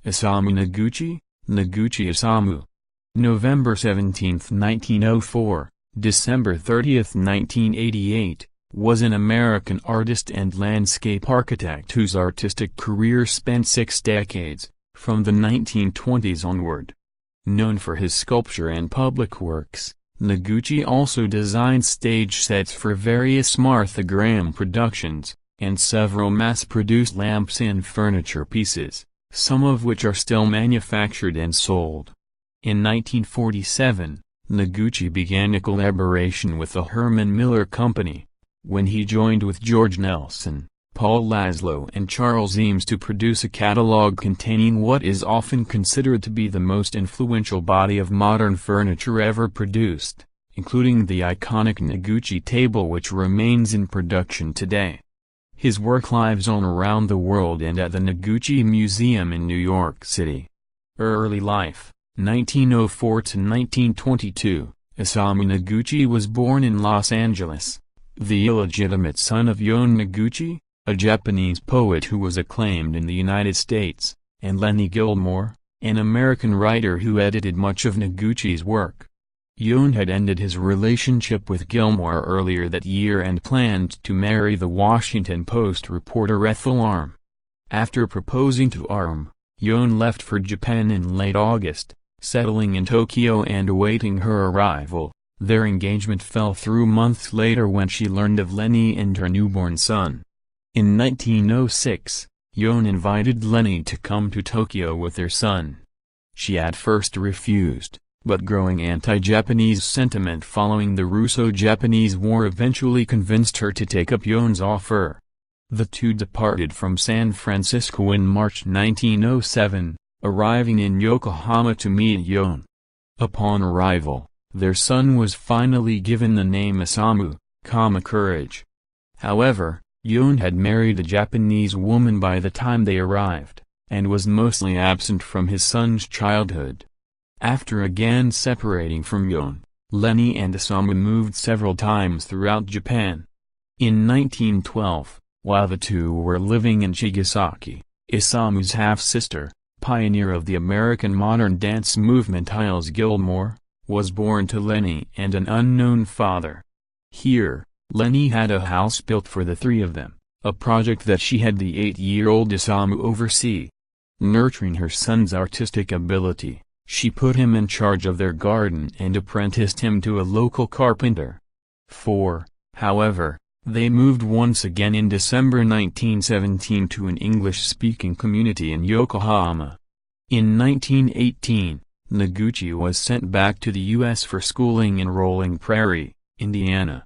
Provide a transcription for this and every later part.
Isamu Noguchi, Noguchi Isamu. November 17, 1904, December 30, 1988, was an American artist and landscape architect whose artistic career spanned 6 decades, from the 1920s onward. Known for his sculpture and public works, Noguchi also designed stage sets for various Martha Graham productions, and several mass-produced lamps and furniture pieces, some of which are still manufactured and sold. In 1947, Noguchi began a collaboration with the Herman Miller Company, when he joined with George Nelson, Paul Laszlo and Charles Eames to produce a catalog containing what is often considered to be the most influential body of modern furniture ever produced, including the iconic Noguchi table which remains in production today. His work lives on around the world and at the Noguchi Museum in New York City. Early life, 1904 to 1922, Isamu Noguchi was born in Los Angeles, the illegitimate son of Yon Noguchi, a Japanese poet who was acclaimed in the United States, and Lenny Gilmore, an American writer who edited much of Noguchi's work. Yon had ended his relationship with Gilmore earlier that year and planned to marry the Washington Post reporter Ethel Arm. After proposing to Arm, Yon left for Japan in late August, settling in Tokyo and awaiting her arrival. Their engagement fell through months later when she learned of Lenny and her newborn son. In 1906, Yon invited Lenny to come to Tokyo with their son. She at first refused, but growing anti-Japanese sentiment following the Russo-Japanese War eventually convinced her to take up Yon's offer. The two departed from San Francisco in March 1907, arriving in Yokohama to meet Yon. Upon arrival, their son was finally given the name Isamu, courage. However, Yon had married a Japanese woman by the time they arrived, and was mostly absent from his son's childhood. After again separating from Yon, Lenny and Isamu moved several times throughout Japan. In 1912, while the two were living in Chigasaki, Isamu's half-sister, pioneer of the American modern dance movement Hyles Gilmore, was born to Lenny and an unknown father. Here, Lenny had a house built for the three of them, a project that she had the 8-year-old Isamu oversee. Nurturing her son's artistic ability, she put him in charge of their garden and apprenticed him to a local carpenter. However, they moved once again in December 1917 to an English-speaking community in Yokohama. In 1918, Noguchi was sent back to the U.S. for schooling in Rolling Prairie, Indiana.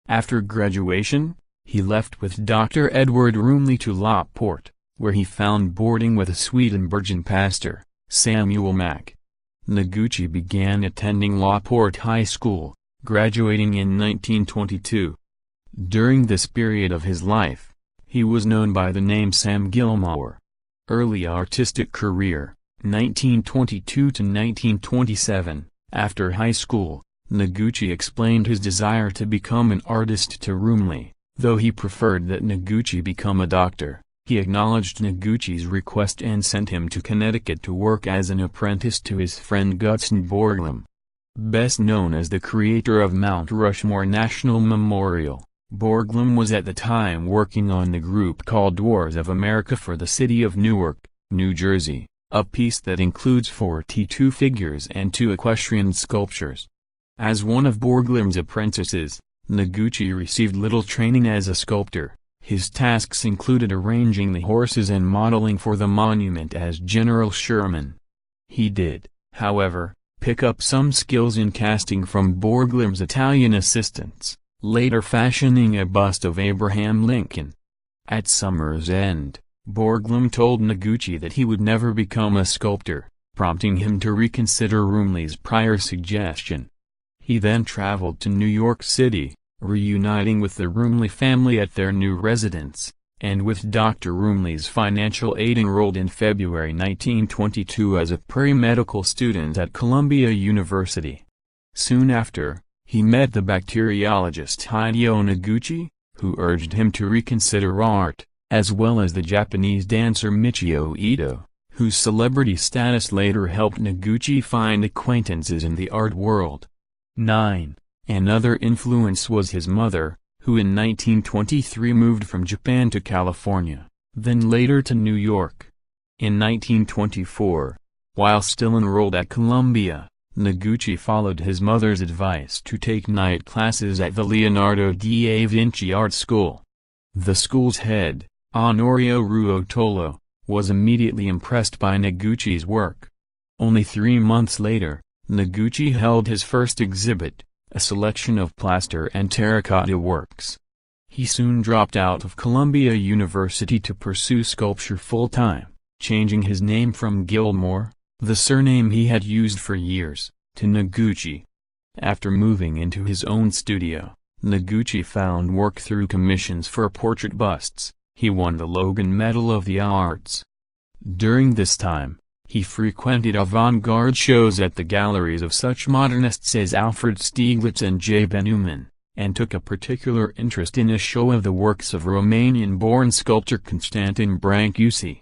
After graduation, he left with Dr. Edward Roomley to Lockport, where he found boarding with a Swedenborgian pastor, Samuel Mack. Noguchi began attending Lockport High School, graduating in 1922. During this period of his life, he was known by the name Sam Gilmore. Early artistic career, 1922 to 1927. After high school, Noguchi explained his desire to become an artist to Roomley. Though he preferred that Noguchi become a doctor, he acknowledged Noguchi's request and sent him to Connecticut to work as an apprentice to his friend Gutzon Borglum. Best known as the creator of Mount Rushmore National Memorial, Borglum was at the time working on the group called Dwarves of America for the city of Newark, New Jersey, a piece that includes 42 figures and 2 equestrian sculptures. As one of Borglum's apprentices, Noguchi received little training as a sculptor. His tasks included arranging the horses and modeling for the monument as General Sherman. He did, however, pick up some skills in casting from Borglum's Italian assistants, later fashioning a bust of Abraham Lincoln. At summer's end, Borglum told Noguchi that he would never become a sculptor, prompting him to reconsider Roomley's prior suggestion. He then traveled to New York City, reuniting with the Roomley family at their new residence, and with Dr. Roomley's financial aid enrolled in February 1922 as a pre-medical student at Columbia University. Soon after, He met the bacteriologist Hideo Noguchi, who urged him to reconsider art, as well as the Japanese dancer Michio Ito, whose celebrity status later helped Noguchi find acquaintances in the art world. 9. Another influence was his mother, who in 1923 moved from Japan to California, then later to New York. In 1924, while still enrolled at Columbia, Noguchi followed his mother's advice to take night classes at the Leonardo da Vinci Art School. The school's head, Honorio Ruotolo, was immediately impressed by Noguchi's work. Only 3 months later, Noguchi held his first exhibit, a selection of plaster and terracotta works. He soon dropped out of Columbia University to pursue sculpture full-time, changing his name from Gilmore, the surname he had used for years, to Noguchi. After moving into his own studio, Noguchi found work through commissions for portrait busts. He won the Logan Medal of the Arts. During this time, he frequented avant-garde shows at the galleries of such modernists as Alfred Stieglitz and J. Benjamin, and took a particular interest in a show of the works of Romanian-born sculptor Constantin Brancusi.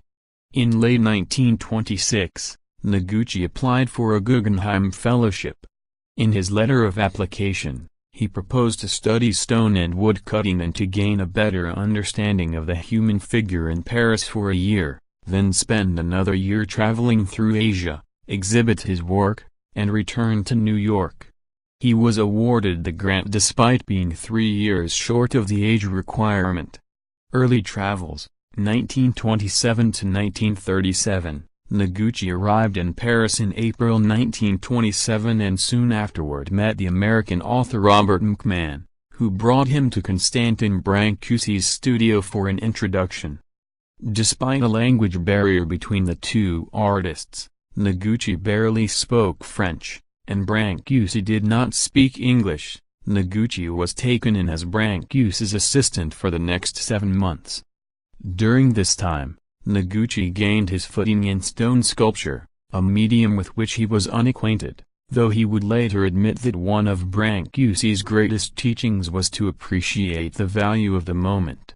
In late 1926, Noguchi applied for a Guggenheim Fellowship. In his letter of application, he proposed to study stone and wood cutting and to gain a better understanding of the human figure in Paris for a year, then spend another year traveling through Asia, exhibit his work, and return to New York. He was awarded the grant despite being 3 years short of the age requirement. Early travels, 1927 to 1937. Noguchi arrived in Paris in April 1927 and soon afterward met the American author Robert McMahon, who brought him to Constantin Brancusi's studio for an introduction. Despite a language barrier between the two artists, Noguchi barely spoke French, and Brancusi did not speak English. Noguchi was taken in as Brancusi's assistant for the next 7 months. During this time, Noguchi gained his footing in stone sculpture, a medium with which he was unacquainted, though he would later admit that one of Brancusi's greatest teachings was to appreciate the value of the moment.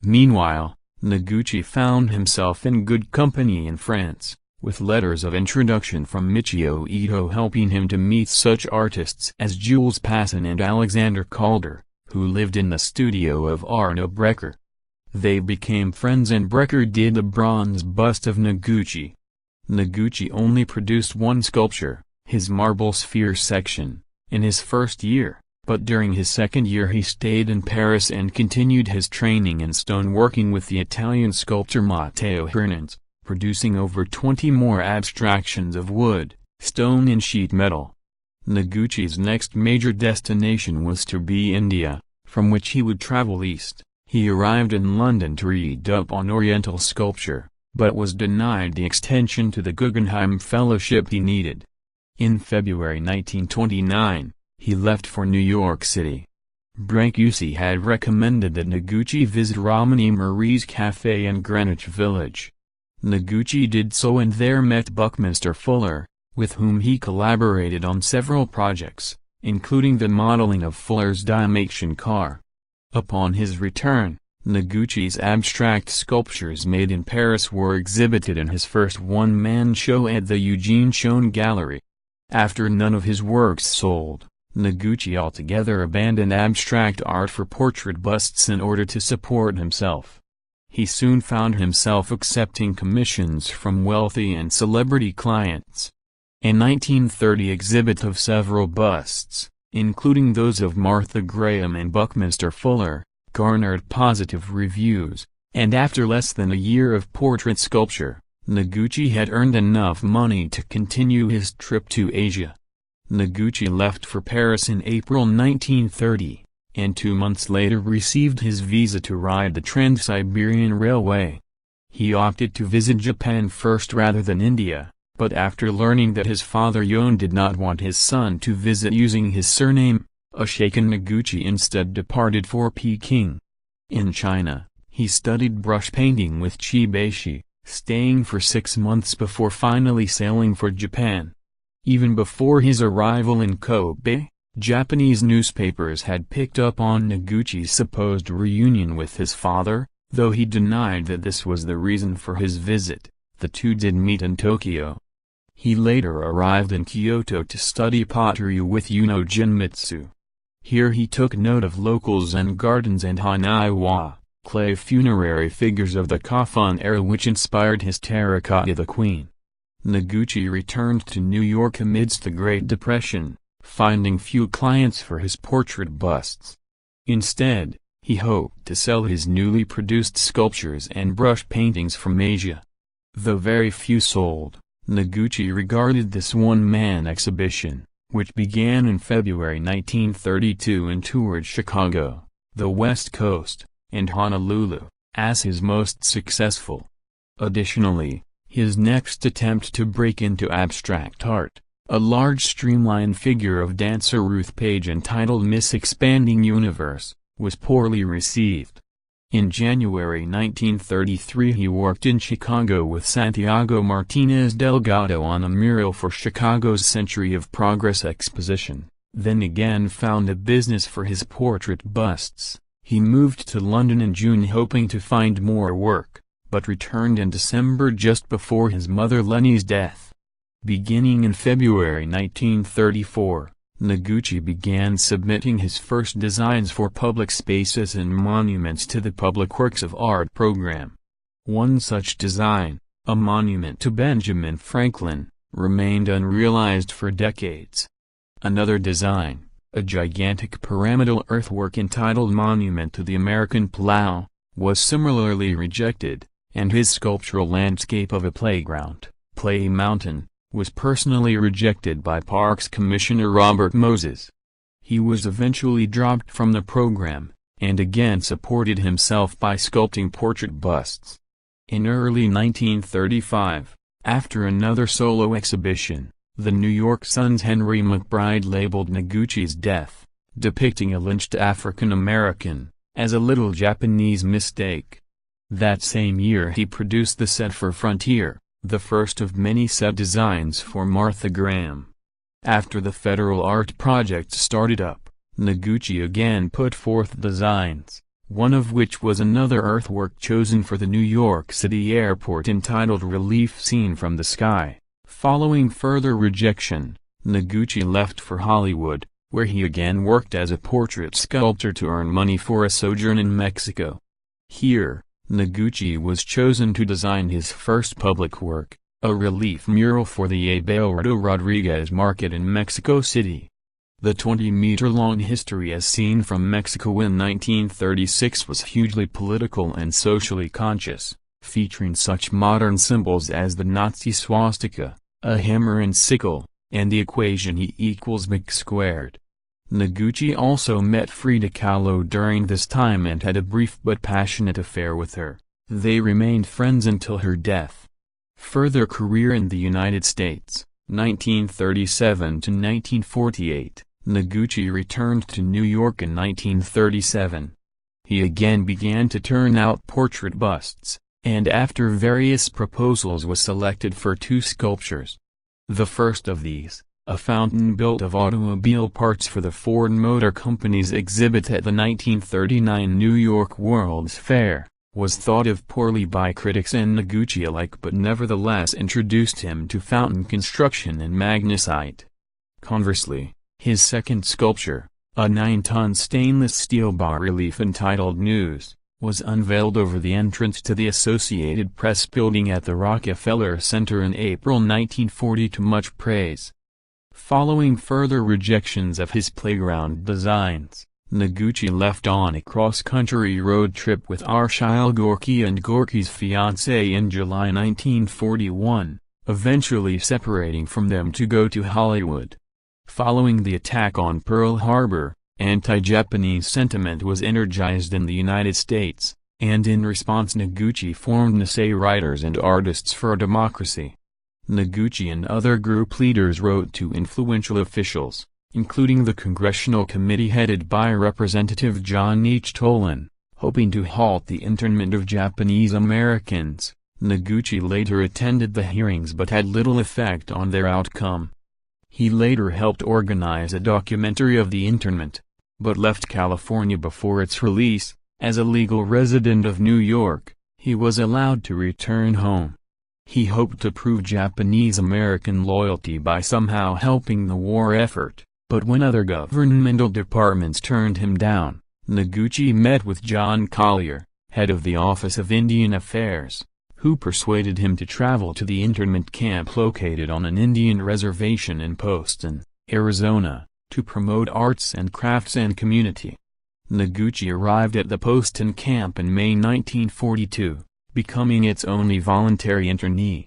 Meanwhile, Noguchi found himself in good company in France, with letters of introduction from Michio Ito helping him to meet such artists as Jules Passon and Alexander Calder, who lived in the studio of Arno Breker. They became friends and Breker did a bronze bust of Noguchi. Noguchi only produced one sculpture, his marble sphere section, in his first year, but during his second year he stayed in Paris and continued his training in stoneworking with the Italian sculptor Matteo Hernanz, producing over 20 more abstractions of wood, stone and sheet metal. Noguchi's next major destination was to be India, from which he would travel east. He arrived in London to read up on Oriental sculpture, but was denied the extension to the Guggenheim Fellowship he needed. In February 1929, he left for New York City. Brancusi had recommended that Noguchi visit Romany Marie's Café in Greenwich Village. Noguchi did so and there met Buckminster Fuller, with whom he collaborated on several projects, including the modeling of Fuller's Dalmatian car. Upon his return, Noguchi's abstract sculptures made in Paris were exhibited in his first one-man show at the Eugene Schoen Gallery. After none of his works sold, Noguchi altogether abandoned abstract art for portrait busts in order to support himself. He soon found himself accepting commissions from wealthy and celebrity clients. A 1930 exhibit of several busts, including those of Martha Graham and Buckminster Fuller, garnered positive reviews, and after less than a year of portrait sculpture, Noguchi had earned enough money to continue his trip to Asia. Noguchi left for Paris in April 1930, and 2 months later received his visa to ride the Trans-Siberian Railway. He opted to visit Japan first rather than India, but after learning that his father Yon did not want his son to visit using his surname, a shaken Noguchi instead departed for Peking. In China, he studied brush painting with Qi Beishi, staying for 6 months before finally sailing for Japan. Even before his arrival in Kobe, Japanese newspapers had picked up on Noguchi's supposed reunion with his father, though he denied that this was the reason for his visit. The two did meet in Tokyo. He later arrived in Kyoto to study pottery with Yuno Jinmitsu. Here he took note of local Zen gardens and Hanaiwa, clay funerary figures of the Kofun era which inspired his terracotta The Queen. Noguchi returned to New York amidst the Great Depression, finding few clients for his portrait busts. Instead, he hoped to sell his newly produced sculptures and brush paintings from Asia. Though very few sold, Noguchi regarded this one-man exhibition, which began in February 1932 and toured Chicago, the West Coast, and Honolulu, as his most successful. Additionally, his next attempt to break into abstract art, a large streamlined figure of dancer Ruth Page entitled Miss Expanding Universe, was poorly received. In January 1933 he worked in Chicago with Santiago Martinez Delgado on a mural for Chicago's Century of Progress exposition, then again found a business for his portrait busts. He moved to London in June hoping to find more work, but returned in December just before his mother Lenny's death. Beginning in February 1934, Noguchi began submitting his first designs for public spaces and monuments to the Public Works of Art program. One such design, a monument to Benjamin Franklin, remained unrealized for decades. Another design, a gigantic pyramidal earthwork entitled Monument to the American Plow, was similarly rejected, and his sculptural landscape of a playground, Play Mountain, was personally rejected by Parks Commissioner Robert Moses. He was eventually dropped from the program, and again supported himself by sculpting portrait busts. In early 1935, after another solo exhibition, the New York Sun's Henry McBride labeled Noguchi's death, depicting a lynched African American, as a little Japanese mistake. That same year he produced the set for Frontier, the first of many set designs for Martha Graham. After the Federal Art Project started up, Noguchi again put forth designs, one of which was another earthwork chosen for the New York City airport entitled Relief Scene from the Sky. Following further rejection, Noguchi left for Hollywood, where he again worked as a portrait sculptor to earn money for a sojourn in Mexico. Here, Noguchi was chosen to design his first public work, a relief mural for the Abelardo Rodriguez Market in Mexico City. The 20-meter-long history as seen from Mexico in 1936 was hugely political and socially conscious, featuring such modern symbols as the Nazi swastika, a hammer and sickle, and the equation E equals mc squared. Noguchi also met Frida Kahlo during this time and had a brief but passionate affair with her. They remained friends until her death. Further career in the United States, 1937 to 1948, Noguchi returned to New York in 1937. He again began to turn out portrait busts, and after various proposals was selected for two sculptures. The first of these, a fountain built of automobile parts for the Ford Motor Company's exhibit at the 1939 New York World's Fair, was thought of poorly by critics and Noguchi alike but nevertheless introduced him to fountain construction and magnesite. Conversely, his second sculpture, a 9-ton stainless steel bas-relief entitled News, was unveiled over the entrance to the Associated Press building at the Rockefeller Center in April 1940 to much praise. Following further rejections of his playground designs, Noguchi left on a cross-country road trip with Arshile Gorky and Gorky's fiancée in July 1941, eventually separating from them to go to Hollywood. Following the attack on Pearl Harbor, anti-Japanese sentiment was energized in the United States, and in response Noguchi formed Nisei Writers and Artists for Democracy. Noguchi and other group leaders wrote to influential officials, including the congressional committee headed by Representative John H. Tolan, hoping to halt the internment of Japanese Americans. Noguchi later attended the hearings but had little effect on their outcome. He later helped organize a documentary of the internment, but left California before its release. As a legal resident of New York, he was allowed to return home. He hoped to prove Japanese-American loyalty by somehow helping the war effort, but when other governmental departments turned him down, Noguchi met with John Collier, head of the Office of Indian Affairs, who persuaded him to travel to the internment camp located on an Indian reservation in Poston, Arizona, to promote arts and crafts and community. Noguchi arrived at the Poston camp in May 1942, becoming its only voluntary internee.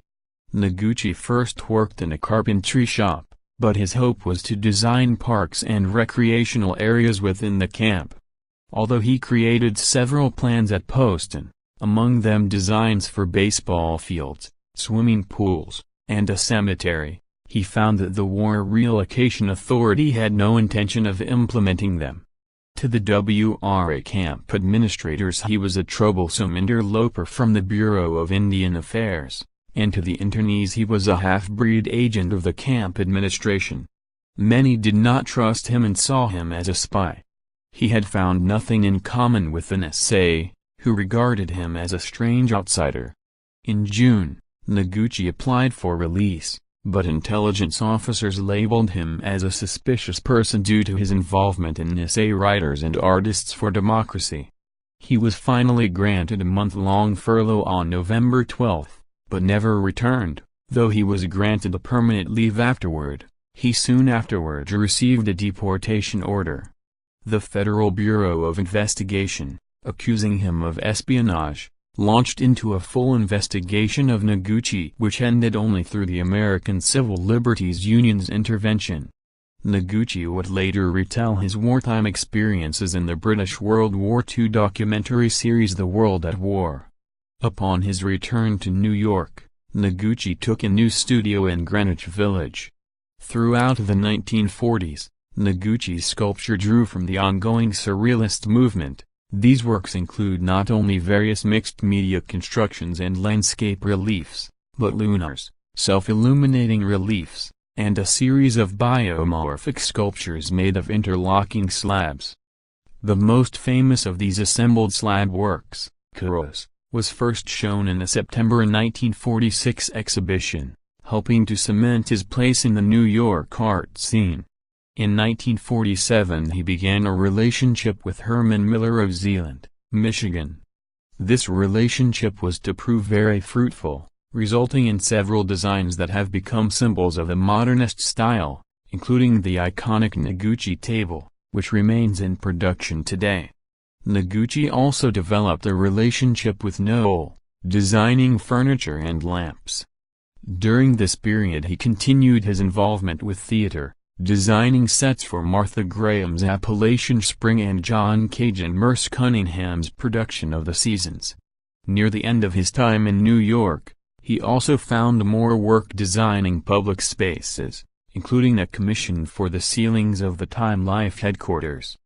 Noguchi first worked in a carpentry shop, but his hope was to design parks and recreational areas within the camp. Although he created several plans at Poston, among them designs for baseball fields, swimming pools, and a cemetery, he found that the War Relocation Authority had no intention of implementing them. To the WRA camp administrators he was a troublesome interloper from the Bureau of Indian Affairs, and to the internees he was a half-breed agent of the camp administration. Many did not trust him and saw him as a spy. He had found nothing in common with an SA, who regarded him as a strange outsider. In June, Noguchi applied for release, but intelligence officers labeled him as a suspicious person due to his involvement in SA Writers and Artists for Democracy. He was finally granted a month-long furlough on November 12, but never returned, though he was granted a permanent leave afterward. He soon afterward received a deportation order. The Federal Bureau of Investigation, accusing him of espionage, launched into a full investigation of Noguchi which ended only through the American Civil Liberties Union's intervention. Noguchi would later retell his wartime experiences in the British World War II documentary series The World at War. Upon his return to New York, Noguchi took a new studio in Greenwich Village. Throughout the 1940s, Noguchi's sculpture drew from the ongoing Surrealist movement. These works include not only various mixed-media constructions and landscape reliefs, but lunars, self-illuminating reliefs, and a series of biomorphic sculptures made of interlocking slabs. The most famous of these assembled slab works, Kuros, was first shown in a September 1946 exhibition, helping to cement his place in the New York art scene. In 1947 he began a relationship with Herman Miller of Zeeland, Michigan. This relationship was to prove very fruitful, resulting in several designs that have become symbols of the modernist style, including the iconic Noguchi table, which remains in production today. Noguchi also developed a relationship with Noel, designing furniture and lamps. During this period he continued his involvement with theater, designing sets for Martha Graham's Appalachian Spring and John Cage and Merce Cunningham's production of The Seasons. Near the end of his time in New York, he also found more work designing public spaces, including a commission for the ceilings of the Time Life headquarters.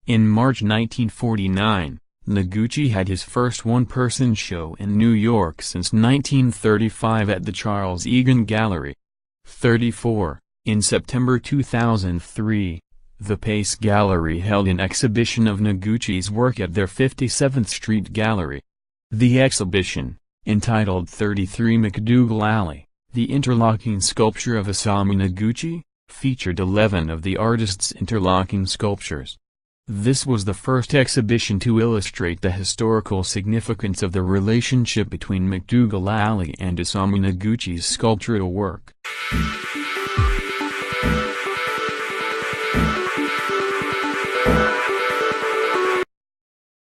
In March 1949, Noguchi had his first one-person show in New York since 1935 at the Charles Egan Gallery. 34. In September 2003, the Pace Gallery held an exhibition of Noguchi's work at their 57th Street Gallery. The exhibition, entitled 33 MacDougal Alley, the interlocking sculpture of Isamu Noguchi, featured 11 of the artist's interlocking sculptures. This was the first exhibition to illustrate the historical significance of the relationship between MacDougal Alley and Isamu Noguchi's sculptural work.